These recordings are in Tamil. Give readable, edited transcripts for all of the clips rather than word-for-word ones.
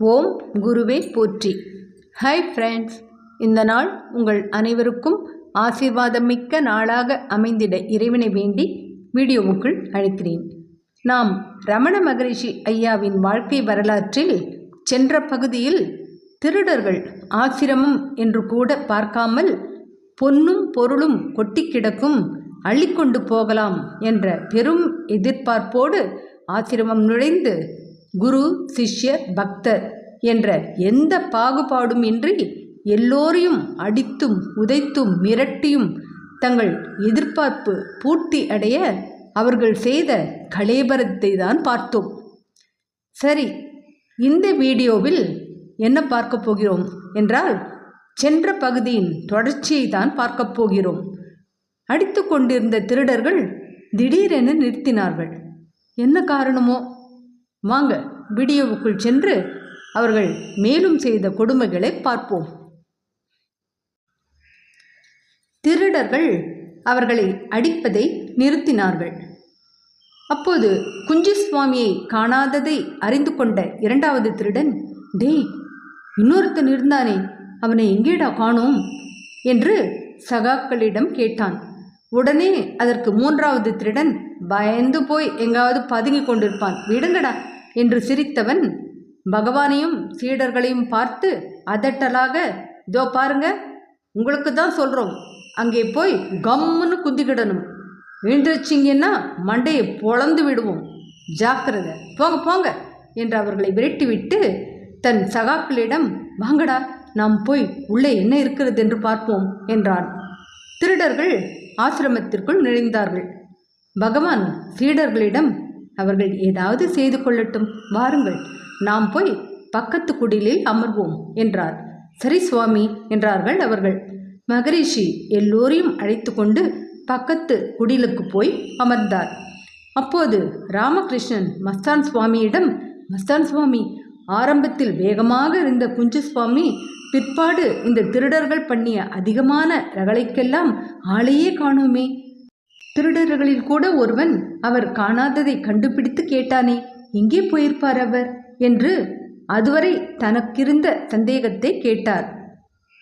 ஓம் குருவே போற்றி. ஹாய் ஃப்ரெண்ட்ஸ், இந்த நாள் உங்கள் அனைவருக்கும் ஆசீர்வாதமிக்க நாளாக அமைந்திட இறைவனை வேண்டி வீடியோவுக்குள் அழைக்கிறேன். நாம் ரமண மகரிஷி ஐயாவின் வாழ்க்கை வரலாற்றில் சென்ற பகுதியில் திருடர்கள் ஆசிரமம் என்று கூட பார்க்காமல் பொன்னும் பொருளும் கொட்டி கிடக்கும் அள்ளிக்கொண்டு போகலாம் என்ற பெரும் எதிர்பார்ப்போடு ஆசிரமம் நுழைந்து குரு, சிஷ்யர், பக்தர் என்ற எந்த பாகுபாடும் இன்றி எல்லோரையும் அடித்தும் உதைத்தும் மிரட்டியும் தங்கள் எதிர்பார்ப்பு பூர்த்தி அடைய அவர்கள் செய்த கலேபரத்தை தான் பார்த்தோம். சரி, இந்த வீடியோவில் என்ன பார்க்க போகிறோம் என்றால், சென்ற பகுதியின் தொடர்ச்சியை தான் பார்க்க போகிறோம். அடித்து கொண்டிருந்த திருடர்கள் திடீரென நிறுத்தினார்கள். என்ன காரணமோ? வாங்க வீடியோவுக்குள் சென்று அவர்கள் மேலும் செய்த கொடுமைகளை பார்ப்போம். திருடர்கள் அவர்களை அடிப்பதை நிறுத்தினார்கள். அப்போது குஞ்சுசுவாமியை காணாததை அறிந்து கொண்ட இரண்டாவது திருடன், டேய், இன்னொருத்தன் இருந்தானே, அவனை எங்கேடா காணோம் என்று சகாக்களிடம் கேட்டான். உடனே அதற்கு மூன்றாவது திருடன், பயந்து போய் எங்காவது பதுங்கி கொண்டிருப்பான், விடுங்கடா என்று சிரித்தவன் பகவானையும் சீடர்களையும் பார்த்து அதட்டலாக, இதோ பாருங்க, உங்களுக்கு தான் சொல்கிறோம், அங்கே போய் கம்முன்னு குந்திக்கிடணும், எழுந்திருச்சிங்கன்னா மண்டையை பொளந்து விடுவோம், ஜாக்கிரதை, போங்க போங்க என்று அவர்களை விரட்டிவிட்டு தன் சகாக்களிடம், வாங்கடா, நாம் போய் உள்ளே என்ன இருக்கிறது என்று பார்ப்போம் என்றான். திருடர்கள் ஆசிரமத்திற்குள் நுழைந்தார்கள். பகவான் சீடர்களிடம், அவர்கள் ஏதாவது செய்து கொள்ளட்டும், வாருங்கள், நாம் போய் பக்கத்து குடிலில் அமர்வோம் என்றார். சரி சுவாமி என்றார்கள் அவர்கள். மகரிஷி எல்லோரையும் அழைத்து கொண்டு பக்கத்து குடிலுக்கு போய் அமர்ந்தார். அப்போது ராமகிருஷ்ணன் மஸ்தான் சுவாமியிடம், மஸ்தான் சுவாமி, ஆரம்பத்தில் வேகமாக இருந்த குஞ்சுசுவாமி பிற்பாடு இந்த திருடர்கள் பண்ணிய அதிகமான ரகளைக்கெல்லாம் ஆளையே காணோமே, திருடர்களில் கூட ஒருவன் அவர் காணாததை கண்டுபிடித்து கேட்டானே, எங்கே போயிருப்பார் அவர் என்று அதுவரை தனக்கிருந்த சந்தேகத்தை கேட்டார்.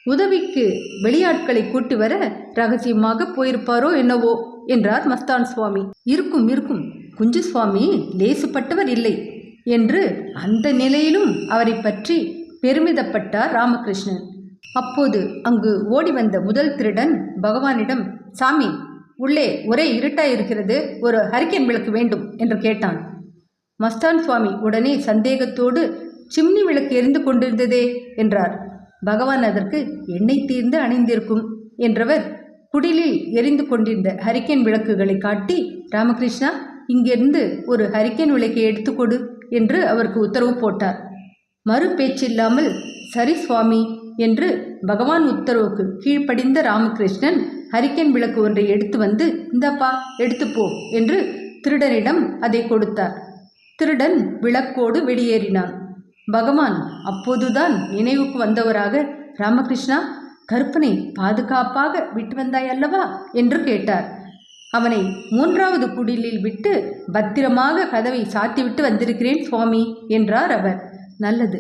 உதவிக்கு வெளியாட்களை கூட்டி வர ரகசியமாக போயிருப்பாரோ என்னவோ என்றார் மஸ்தான் சுவாமி. இருக்கும் இருக்கும், குஞ்சுசுவாமி லேசுப்பட்டவர் இல்லை என்று அந்த நிலையிலும் அவரை பற்றி பெருமிதப்பட்டார் ராமகிருஷ்ணன். அப்போது அங்கு ஓடி வந்த முதல் திருடன் பகவானிடம், சாமி, உள்ளே ஒரே இருட்டாயிருக்கிறது, ஒரு ஹரிக்கேன் விளக்கு வேண்டும் என்று கேட்டான். மஸ்தான் சுவாமி உடனே சந்தேகத்தோடு, சிம்னி விளக்கு எரிந்து கொண்டிருந்ததே என்றார். பகவான் அதற்கு, எண்ணெய் தீர்ந்து அணைந்திருக்கும் என்றவர் குடிலில் எரிந்து கொண்டிருந்த ஹரிக்கேன் விளக்குகளை காட்டி, ராமகிருஷ்ணா, இங்கிருந்து ஒரு ஹரிக்கேன் விளக்கை எடுத்துக்கொடு என்று அவருக்கு உத்தரவு போட்டார். மறு பேச்சில்லாமல் சரி சுவாமி என்று பகவான் உத்தரவுக்கு கீழ்ப்படிந்த ராமகிருஷ்ணன் ஹரிக்கேன் விளக்கு ஒன்றை எடுத்து வந்து, இந்தப்பா எடுத்துப்போ என்று திருடனிடம் அதை கொடுத்தார். திருடன் விளக்கோடு வெளியேறினான். பகவான் அப்போதுதான் நினைவுக்கு வந்தவராக, ராமகிருஷ்ணா, கருப்பனை பாதுகாப்பாக விட்டு வந்தாய் அல்லவா என்று கேட்டார். அவனை மூன்றாவது குடிலில் விட்டு பத்திரமாக கதவை சாத்திவிட்டு வந்திருக்கிறேன் சுவாமி என்றார் அவர். நல்லது,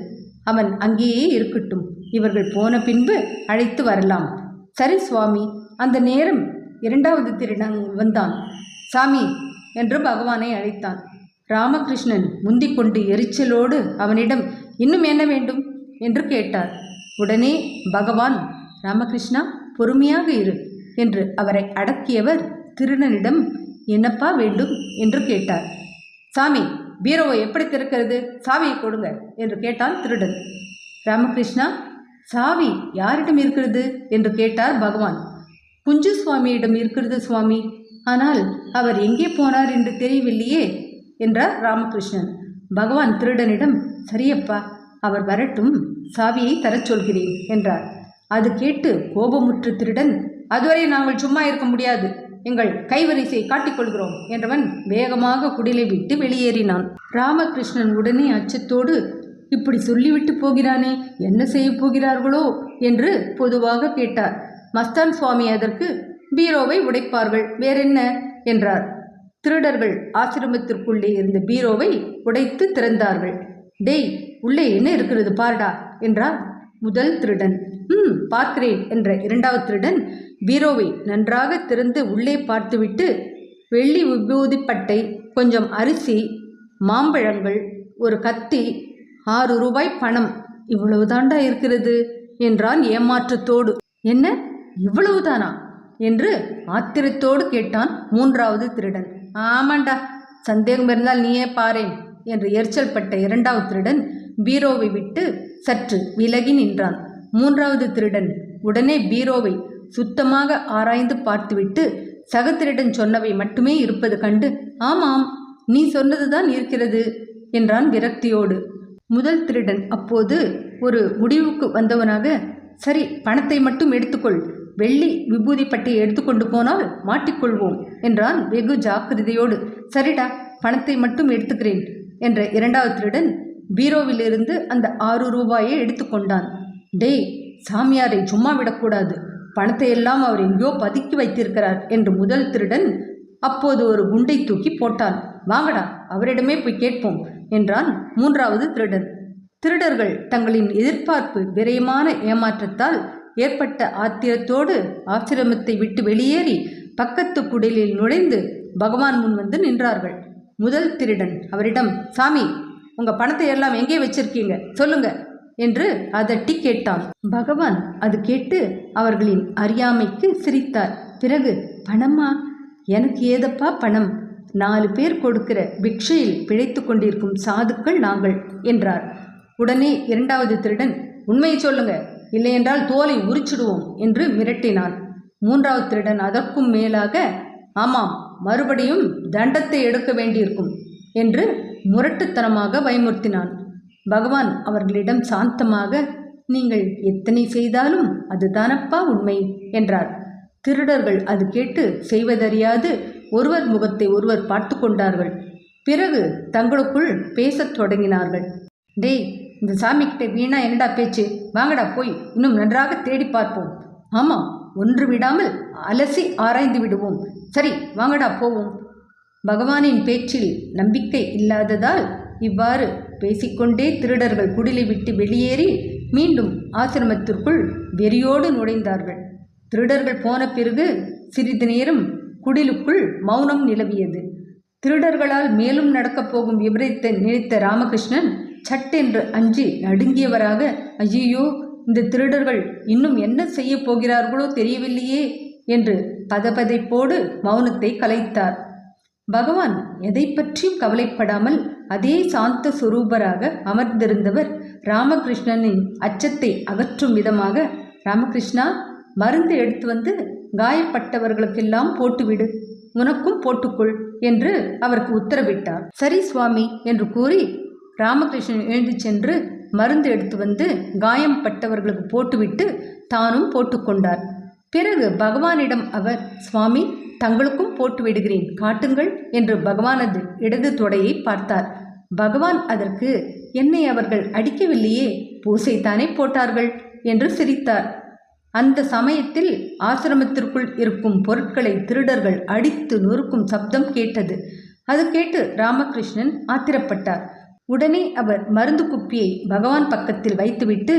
அவன் அங்கேயே இருக்கட்டும், இவர்கள் போன பின்பு அழைத்து வரலாம். சரி சுவாமி. அந்த நேரம் இரண்டாவது திருடன் வந்தான். சாமி என்று பகவானை அழைத்தான். ராமகிருஷ்ணன் முந்திக்கொண்டு எரிச்சலோடு அவனிடம், இன்னும் என்ன வேண்டும் என்று கேட்டார். உடனே பகவான், ராமகிருஷ்ணா, பொறுமையாக இரு என்று அவரை அடக்கியவர் திருடனிடம், என்னப்பா வேண்டும் என்று கேட்டார். சாமி, பீரோவை எப்படி திறக்கிறது, சாவியை கொடுங்க என்று கேட்டான் திருடன். ராமகிருஷ்ணா, சாவி யாரிடம் இருக்கிறது என்று கேட்டார் பகவான். குஞ்சு சுவாமியிடம் இருக்கிறது சுவாமி, ஆனால் அவர் எங்கே போனார் என்று தெரியவில்லையே என்றார் ராமகிருஷ்ணன். பகவான் திருடனிடம், சரியப்பா, அவர் வரட்டும், சாவியை தரச் சொல்கிறேன் என்றார். அது கேட்டு கோபமுற்ற திருடன், அதுவரை நாங்கள் சும்மா இருக்க முடியாது, எங்கள் கைவரிசை காட்டிக்கொள்கிறோம் என்றவன் வேகமாக குடிலை விட்டு வெளியேறினான். ராமகிருஷ்ணன் உடனே அச்சத்தோடு, இப்படி சொல்லிவிட்டு போகிறானே, என்ன செய்ய போகிறார்களோ என்று பொதுவாக கேட்டார். மஸ்தான் சுவாமி அதற்கு, பீரோவை உடைப்பார்கள், வேறென்ன என்றார். திருடர்கள் ஆசிரமத்திற்குள்ளே இருந்த பீரோவை உடைத்து திறந்தார்கள். டேய், உள்ளே என்ன இருக்கிறது பாருடா என்றார் முதல் திருடன். பார்க்கிறேன் என்ற இரண்டாவது திருடன் பீரோவை நன்றாக திறந்து உள்ளே பார்த்துவிட்டு, வெள்ளி விபூதிப்பட்டை, கொஞ்சம் அரிசி, மாம்பழங்கள், ஒரு கத்தி, 6 ரூபாய் பணம், இவ்வளவுதாண்டா இருக்கிறது என்றான் ஏமாற்றத்தோடு. என்ன, இவ்வளவுதானா என்று ஆத்திரத்தோடு கேட்டான் மூன்றாவது திருடன். ஆமாண்டா, சந்தேகம் இருந்தால் நீயே பாரேன் என்று எரிச்சல் பட்ட இரண்டாவது திருடன் பீரோவை விட்டு சற்று விலகி நின்றான். மூன்றாவது திருடன் உடனே பீரோவை சுத்தமாக ஆராய்ந்து பார்த்துவிட்டு சக திருடன் சொன்னவை மட்டுமே இருப்பது கண்டு, ஆமாம், நீ சொன்னதுதான் இருக்கிறது என்றான் விரக்தியோடு. முதல் திருடன் அப்போது ஒரு முடிவுக்கு வந்தவனாக, சரி, பணத்தை மட்டும் எடுத்துக்கொள், வெள்ளி விபூதிப்பட்டையை எடுத்துக்கொண்டு போனால் மாட்டிக்கொள்வோம் என்றான் வெகு ஜாக்கிரதையோடு. சரிடா, பணத்தை மட்டும் எடுத்துக்கிறேன் என்ற இரண்டாவது திருடன் பீரோவிலிருந்து அந்த 6 ரூபாயை எடுத்துக்கொண்டான். டேய், சாமியாரை சும்மா விடக்கூடாது, பணத்தை எல்லாம் அவர் எங்கேயோ பதுக்கி வைத்திருக்கிறார் என்று முதல் திருடன் அப்போது ஒரு குண்டை தூக்கி போட்டான். வாங்கடா, அவரிடமே போய் கேட்போம் என்றான் மூன்றாவது திருடன். திருடர்கள் தங்களின் எதிர்பார்ப்பு விரயமான ஏமாற்றத்தால் ஏற்பட்ட ஆத்திரத்தோடு ஆசிரமத்தை விட்டு வெளியேறி பக்கத்து குடிலில் நுழைந்து பகவான் முன் வந்து நின்றார்கள். முதல் திருடன் அவரிடம், சாமி, உங்க பணத்தை எல்லாம் எங்கே வச்சிருக்கீங்க, சொல்லுங்க என்று அதட்டி கேட்டான். பகவான் அது கேட்டு அவர்களின் அறியாமைக்கு சிரித்தார். பிறகு, பணமா, எனக்கு ஏதப்பா பணம், 4 பேர் கொடுக்கிற பிக்ஷையில் பிழைத்து கொண்டிருக்கும் சாதுக்கள் நாங்கள் என்றார். உடனே இரண்டாவது திருடன், உண்மையை சொல்லுங்க, இல்லையென்றால் தோலை உரிச்சிடுவோம் என்று மிரட்டினான். மூன்றாவது திருடன் அதற்கும் மேலாக, ஆமாம், மறுபடியும் தண்டத்தை எடுக்க வேண்டியிருக்கும் என்று முரட்டுத்தனமாக பயமுறுத்தினான். பகவான் அவர்களிடம் சாந்தமாக, நீங்கள் எத்தனை செய்தாலும் அதுதானப்பா உண்மை என்றார். திருடர்கள் அது கேட்டு செய்வதறியாது ஒருவர் முகத்தை ஒருவர் பார்த்து கொண்டார்கள். பிறகு தங்களுக்குள் பேசத் தொடங்கினார்கள். டேய், இந்த சாமிக்கிட்ட வீணா என்னடா பேச்சு, வாங்கடா போய் இன்னும் நன்றாக தேடி பார்ப்போம். ஆமாம், ஒன்று விடாமல் அலசி ஆராய்ந்து விடுவோம். சரி, வாங்கடா போவோம். பகவானின் பேச்சில் நம்பிக்கை இல்லாததால் இவ்வாறு பேசிக்கொண்டே திருடர்கள் குடிலை விட்டு வெளியேறி மீண்டும் ஆசிரமத்திற்குள் வெறியோடு நுழைந்தார்கள். திருடர்கள் போன பிறகு சிறிது நேரம் குடிலுக்குள் மௌனம் நிலவியது. திருடர்களால் மேலும் நடக்கப் போகும் விபரீத்தை நினைத்த ராமகிருஷ்ணன் சட்டென்று அஞ்சி நடுங்கியவராக, ஐயோ, இந்த திருடர்கள் இன்னும் என்ன செய்ய போகிறார்களோ தெரியவில்லையே என்று பதபதைப்போடு மௌனத்தை கலைத்தார். பகவான் எதை பற்றியும் கவலைப்படாமல் அதே சாந்த சுரூபராக அமர்ந்திருந்தவர் ராமகிருஷ்ணனின் அச்சத்தை அகற்றும் விதமாக, ராமகிருஷ்ணா, மருந்து எடுத்து வந்து காயப்பட்டவர்களுக்கெல்லாம் போட்டுவிடு, உனக்கும் போட்டுக்கொள் என்று அவருக்கு உத்தரவிட்டார். சரி சுவாமி என்று கூறி ராமகிருஷ்ணன் எழுந்து சென்று மருந்து எடுத்து வந்து காயம் பட்டவர்களுக்கு போட்டுவிட்டு தானும் போட்டுக்கொண்டார். பிறகு பகவானிடம் அவர், சுவாமி, தங்களுக்கும் போட்டு விடுகிறேன், காட்டுங்கள் என்று பகவானது இடது தொடையை பார்த்தார். பகவான் அதற்கு, என்னை அவர்கள் அடிக்கவில்லையே, பூசைத்தானே போட்டார்கள் என்று சிரித்தார். அந்த சமயத்தில் ஆசிரமத்திற்குள் இருக்கும் பொருட்களை திருடர்கள் அடித்து நொறுக்கும் சப்தம் கேட்டது. அது கேட்டு ராமகிருஷ்ணன் ஆத்திரப்பட்டார். உடனே அவர் மருந்து குப்பியை பகவான் பக்கத்தில் வைத்துவிட்டு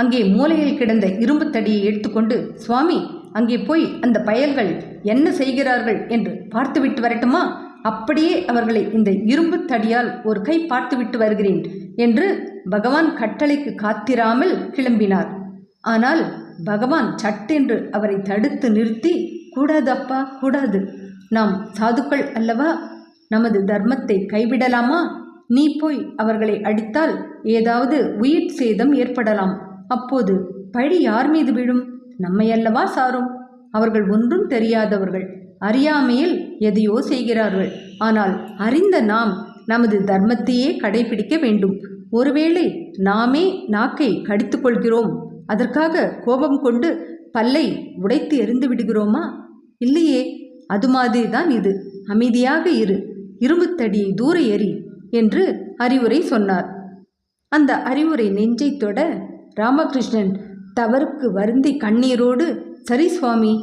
அங்கே மூலையில் கிடந்த இரும்பு தடியை எடுத்துக்கொண்டு, சுவாமி, அங்கே போய் அந்த பயல்கள் என்ன செய்கிறார்கள் என்று பார்த்துவிட்டு வரட்டுமா? அப்படியே அவர்களை இந்த இரும்பு தடியால் ஒரு கை பார்த்துவிட்டு வருகிறேன் என்று பகவான் கட்டளைக்கு காத்திராமல் கிளம்பினார். ஆனால் பகவான் சட்டென்று அவரை தடுத்து நிறுத்தி, கூடாது அப்பா, கூடாது, நாம் சாதுக்கள் அல்லவா, நமது தர்மத்தை கைவிடலாமா? நீ போய் அவர்களை அடித்தால் ஏதாவது உயிர் சேதம் ஏற்படலாம். அப்போது பழி யார் மீது விழும்? நம்மையல்லவா சாரும். அவர்கள் ஒன்றும் தெரியாதவர்கள், அறியாமையில் எதையோ செய்கிறார்கள். ஆனால் அறிந்த நாம் நமது தர்மத்தையே கடைபிடிக்க வேண்டும். ஒருவேளை நாமே நாக்கை கடித்து கொள்கிறோம், அதற்காக கோபம் கொண்டு பல்லை உடைத்து எறிந்து விடுகிறோமா? இல்லையே. அது மாதிரிதான் இது. அமைதியாக இரு, இரும்புத்தடியை தூர எறி என்று அறிவுரை சொன்னார். அந்த அறிவுரை நெஞ்சை தொட ராமகிருஷ்ணன் தவறுக்கு வருந்தி கண்ணீரோடு, சரி சுவாமி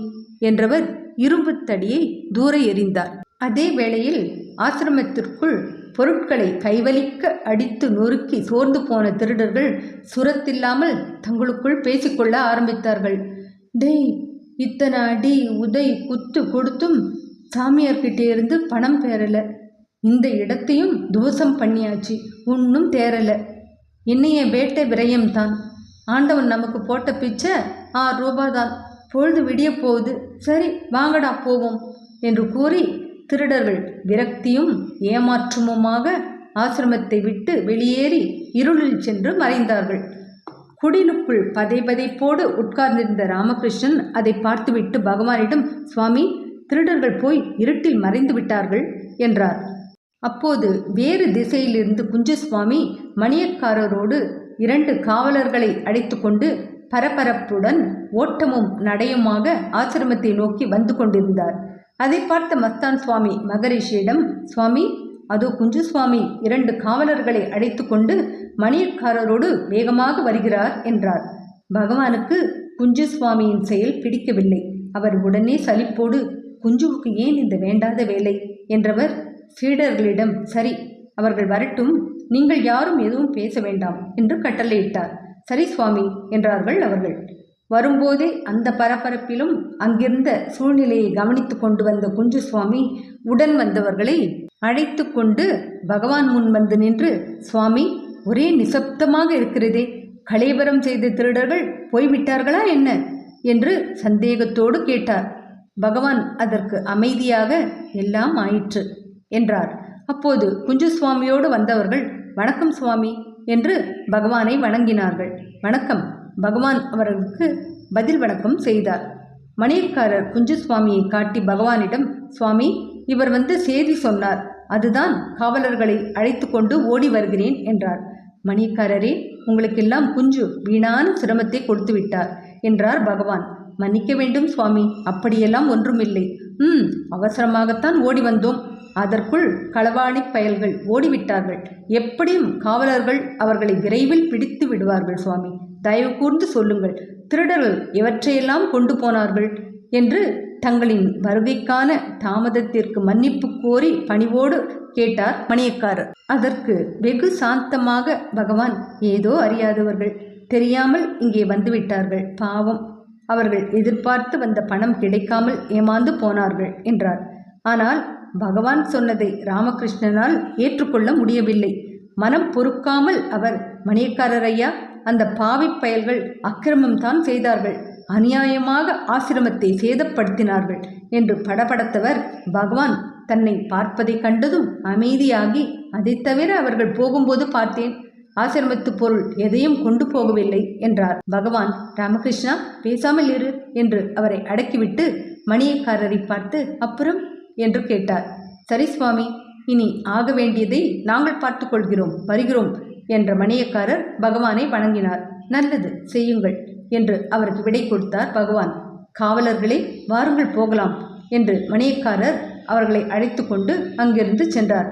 என்றவர் இரும்புத்தடியை தூர எறிந்தார். அதே வேளையில் ஆசிரமத்திற்குள் பொருட்களை கைவலிக்க அடித்து நொறுக்கி சோர்ந்து போன திருடர்கள் சுரத்தில்லாமல் தங்களுக்குள் பேசிக்கொள்ள ஆரம்பித்தார்கள். டேய், இத்தனை அடி உதை குத்து கொடுத்தும் சாமியார்கிட்டே இருந்து பணம் பெறல. இந்த இடத்தையும் தோஷம் பண்ணியாச்சு, ஒன்றும் தேரல. என்னைய வேட்டை விரயம்தான். ஆண்டவன் நமக்கு போட்ட பிச்சை 6 ரூபாதான். பொழுது விடிய போகுது. சரி வாங்கடா போவோம் என்று கூறி திருடர்கள் விரக்தியும் ஏமாற்றமுமாக ஆசிரமத்தை விட்டு வெளியேறி இருளில் சென்று மறைந்தார்கள். குடிலுக்குள் பதைபதைப்போடு உட்கார்ந்திருந்த ராமகிருஷ்ணன் அதை பார்த்துவிட்டு பகவானிடம், சுவாமி, திருடர்கள் போய் இருட்டில் மறைந்து விட்டார்கள் என்றார். அப்போது வேறு திசையிலிருந்து குஞ்சுசுவாமி மணியக்காரரோடு 2 காவலர்களை அழைத்து கொண்டு பரபரப்புடன் ஓட்டமும் நடையுமாக ஆசிரமத்தை நோக்கி வந்து கொண்டிருந்தார். அதை பார்த்த மஸ்தான் சுவாமி மகரிஷியிடம், சுவாமி, அதோ குஞ்சுசுவாமி 2 காவலர்களை அழைத்து கொண்டு மணியக்காரரோடு வேகமாக வருகிறார் என்றார். பகவானுக்கு குஞ்சுசுவாமியின் செயல் பிடிக்கவில்லை. அவர் உடனே சலிப்போடு, குஞ்சுவுக்கு ஏன் இந்த வேண்டாத வேலை என்றவர் சீடர்களிடம், சரி, அவர்கள் வரட்டும், நீங்கள் யாரும் எதுவும் பேச வேண்டாம் என்று கட்டளையிட்டார். சரி சுவாமி என்றார்கள் அவர்கள். வரும்போதே அந்த பரபரப்பிலும் அங்கிருந்த சூழ்நிலையை கவனித்து கொண்டு வந்த குஞ்சுசுவாமி உடன் வந்தவர்களை அழைத்து கொண்டு பகவான் முன் வந்து நின்று, சுவாமி, ஒரே நிசப்தமாக இருக்கிறதே, கலேபரம் செய்த திருடர்கள் போய்விட்டார்களா என்ன என்று சந்தேகத்தோடு கேட்டார். பகவான் அதற்கு அமைதியாக, எல்லாம் ஆயிற்று என்றார். அப்போது குஞ்சுசுவாமியோடு வந்தவர்கள், வணக்கம் சுவாமி என்று பகவானை வணங்கினார்கள். வணக்கம். பகவான் அவர்களுக்கு பதில் வணக்கம் செய்தார். மணியக்காரர் குஞ்சுசுவாமியை காட்டி பகவானிடம், சுவாமி, இவர் வந்து செய்தி சொன்னார், அதுதான் காவலர்களை அழைத்து கொண்டு ஓடி வருகிறேன் என்றார். மணியக்காரரே, உங்களுக்கெல்லாம் குஞ்சு வீணான சிரமத்தை கொடுத்து விட்டார் என்றார் பகவான். மன்னிக்க வேண்டும் சுவாமி, அப்படியெல்லாம் ஒன்றுமில்லை. அவசரமாகத்தான் ஓடி வந்தோம். அதற்குள் களவாணி பயல்கள் ஓடிவிட்டார்கள். எப்படியும் காவலர்கள் அவர்களை விரைவில் பிடித்து விடுவார்கள் சுவாமி. தயவு கூர்ந்து சொல்லுங்கள், திருடர்கள் எவற்றையெல்லாம் கொண்டு போனார்கள் என்று தங்களின் வருகைக்கான தாமதத்திற்கு மன்னிப்பு கோரி பணிவோடு கேட்டார் மணியக்காரர். அதற்கு வெகு சாந்தமாக பகவான், ஏதோ அறியாதவர்கள், தெரியாமல் இங்கே வந்துவிட்டார்கள், பாவம், அவர்கள் எதிர்பார்த்து வந்த பணம் கிடைக்காமல் ஏமாந்து போனார்கள் என்றார். ஆனால் பகவான் சொன்னதை ராமகிருஷ்ணனால் ஏற்றுக்கொள்ள முடியவில்லை. மனம் பொறுக்காமல் அவர், மணியக்காரர் ஐயா, அந்த பாவி பயல்கள் அக்கிரமம்தான் செய்தார்கள், அநியாயமாக ஆசிரமத்தை சேதப்படுத்தினார்கள் என்று படபடத்தவர், பகவான் தன்னை பார்ப்பதை கண்டதும் அமைதியாகி, அதை தவிர அவர்கள் போகும்போது பார்த்தேன், ஆசிரமத்து பொருள் எதையும் கொண்டு போகவில்லை என்றார். பகவான், ராமகிருஷ்ணா, பேசாமல் இரு என்று அவரை அடக்கிவிட்டு மணியக்காரரை பார்த்து, அப்புறம் என்று கேட்டார். சரி சுவாமி, இனி ஆக வேண்டியதை நாங்கள் பார்த்து கொள்கிறோம், வருகிறோம் என்ற மணியக்காரர் பகவானை வணங்கினார். நல்லது, செய்யுங்கள் என்று அவருக்கு விடை கொடுத்தார் பகவான். காவலர்களே, வாருங்கள் போகலாம் என்று மணியக்காரர் அவர்களை அழைத்து கொண்டு அங்கிருந்து சென்றார்.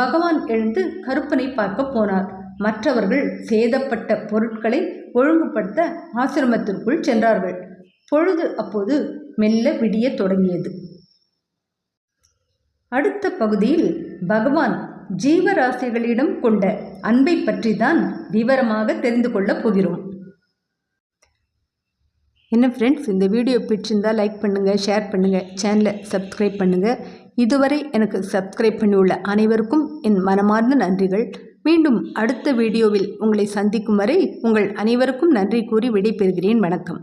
பகவான் எழுந்து கருப்பனை பார்க்க போனார். மற்றவர்கள் சேதப்பட்ட பொருட்களை ஒழுங்குபடுத்த ஆசிரமத்திற்குள் சென்றார்கள். பொழுது அப்போது மெல்ல விடிய தொடங்கியது. அடுத்த பகுதியில் பகவான் ஜீவராசிகளிடம் கொண்ட அன்பை பற்றி தான் விவரமாக தெரிந்து கொள்ளப் போகிறோம். என்ன ஃப்ரெண்ட்ஸ், இந்த வீடியோ பிடிச்சிருந்தால் லைக் பண்ணுங்கள், ஷேர் பண்ணுங்கள், சேனலை சப்ஸ்கிரைப் பண்ணுங்கள். இதுவரை எனக்கு சப்ஸ்கிரைப் பண்ணியுள்ள அனைவருக்கும் என் மனமார்ந்த நன்றிகள். மீண்டும் அடுத்த வீடியோவில் உங்களை சந்திக்கும் வரை உங்கள் அனைவருக்கும் நன்றி கூறி விடைபெறுகிறேன். வணக்கம்.